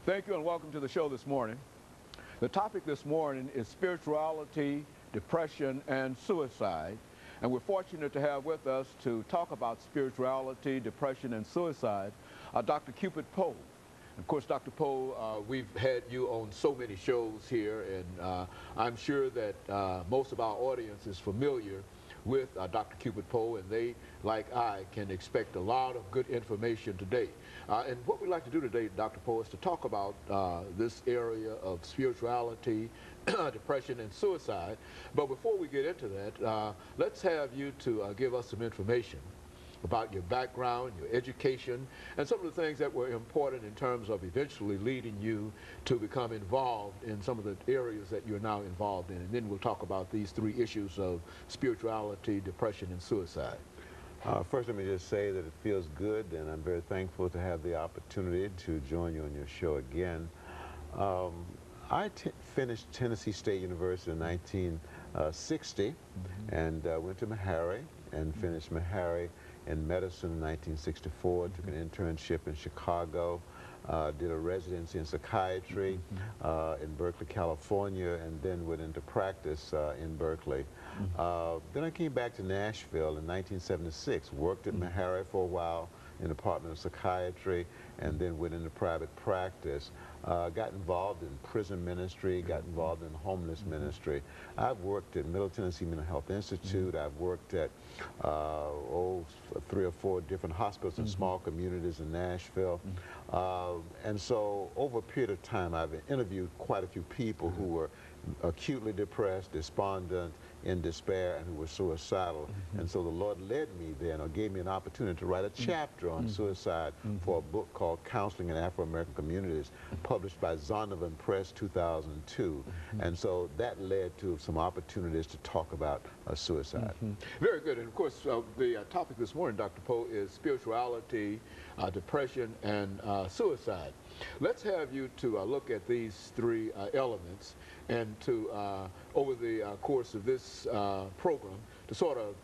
Thank you and welcome to the show this morning. The topic this morning is spirituality, depression, and suicide. And we're fortunate to have with us to talk about spirituality, depression, and suicide, Dr. CPoe. Of course, Dr. Poe, we've had you on so many shows here, and I'm sure that most of our audience is familiar with Dr. CPoe, and they, like I, can expect a lot of good information today. And what we'd like to do today, Dr. Poe, is to talk about this area of spirituality, depression, and suicide. But before we get into that, let's have you to give us some information about your background, your education, and some of the things that were important in terms of eventually leading you to become involved in some of the areas that you're now involved in. And then we'll talk about these three issues of spirituality, depression, and suicide. First, let me just say that it feels good, and I'm very thankful to have the opportunity to join you on your show again. I finished Tennessee State University in 1960 and went to Meharry and finished Meharry in medicine in 1964, took an internship in Chicago, did a residency in psychiatry in Berkeley, California, and then went into practice in Berkeley. Then I came back to Nashville in 1976, worked at Meharry for a while in the Department of Psychiatry, and then went into private practice. Got involved in prison ministry, got involved in homeless ministry. I've worked at Middle Tennessee Mental Health Institute. I've worked at 3 or 4 different hospitals in small communities in Nashville. And so over a period of time, I've interviewed quite a few people who were acutely depressed, despondent, in despair, and who were suicidal. And so the Lord led me then, or gave me an opportunity to write a chapter on suicide for a book called Counseling in Afro-American Communities, published by Zondervan Press, 2002. And so that led to some opportunities to talk about suicide. Very good. And of course, the topic this morning, Dr. Poe, is spirituality, depression, and suicide. Let's have you to look at these three elements and to, over the course of this program, to sort of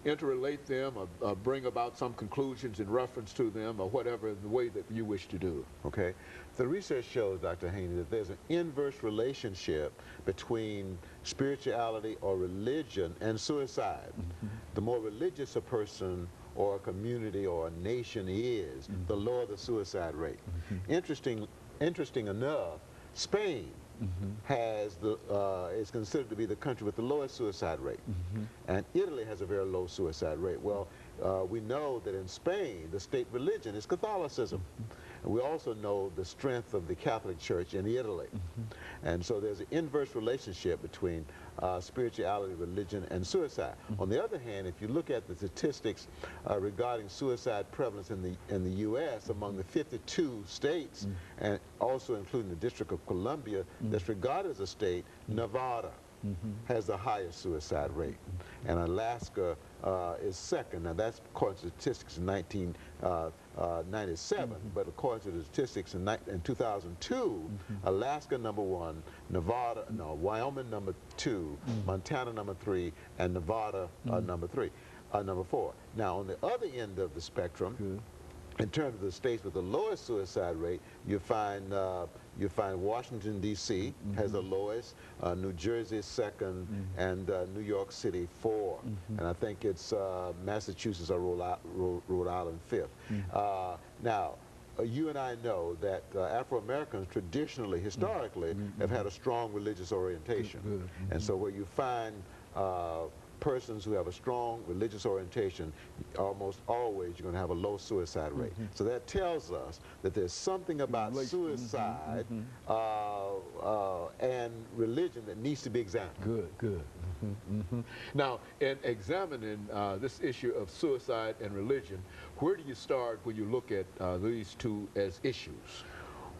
interrelate them or bring about some conclusions in reference to them or whatever the way that you wish to do. Okay. The research shows, Dr. Haney, that there's an inverse relationship between spirituality or religion and suicide. The more religious a person or a community or a nation is, the lower the suicide rate. Interesting enough, Spain has is considered to be the country with the lowest suicide rate, and Italy has a very low suicide rate. Well, we know that in Spain, the state religion is Catholicism. And we also know the strength of the Catholic Church in Italy. And so there's an inverse relationship between spirituality, religion, and suicide. On the other hand, if you look at the statistics regarding suicide prevalence in the U.S. among the 52 states, and also including the District of Columbia, that's regarded as a state, Nevada has the highest suicide rate. And Alaska is second. Now that's according to statistics in 1997, but according to the statistics in 2002, Alaska #1, Wyoming #2, Montana #3, and Nevada #4. Now on the other end of the spectrum, in terms of the states with the lowest suicide rate, you find Washington, D.C. has the lowest, New Jersey is second, and New York City 4. And I think it's Massachusetts or Rhode Island 5th. Now, you and I know that Afro-Americans traditionally, historically, have had a strong religious orientation. And so where you find persons who have a strong religious orientation, almost always you're going to have a low suicide rate. So that tells us that there's something about suicide and religion that needs to be examined. Good. Now, in examining this issue of suicide and religion, where do you start when you look at these two as issues?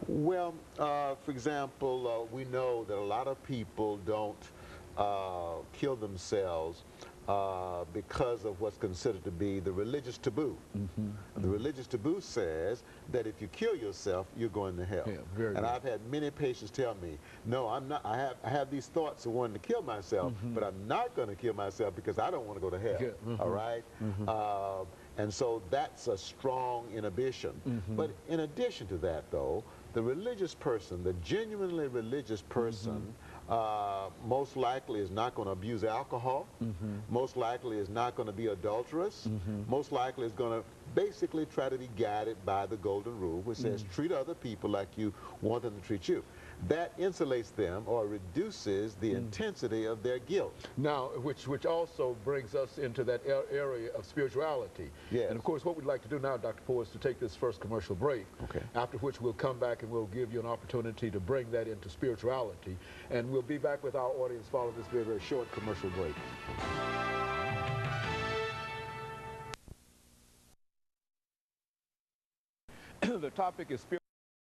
Well, for example, we know that a lot of people don't kill themselves because of what's considered to be the religious taboo. The religious taboo says that if you kill yourself, you're going to hell. And I've had many patients tell me, no, I'm not. I have these thoughts of wanting to kill myself, but I'm not going to kill myself because I don't want to go to hell. All right? And so that's a strong inhibition. But in addition to that, though, the religious person, the genuinely religious person, most likely is not going to abuse alcohol, most likely is not going to be adulterous, most likely is going to basically try to be guided by the golden rule, which says treat other people like you want them to treat you. That insulates them or reduces the intensity of their guilt. Now, which also brings us into that area of spirituality. Yes. And of course, what we'd like to do now, Dr. Poe, is to take this first commercial break. Okay. After which we'll come back and we'll give you an opportunity to bring that into spirituality. And we'll be back with our audience following this very, very short commercial break. The topic is spirituality.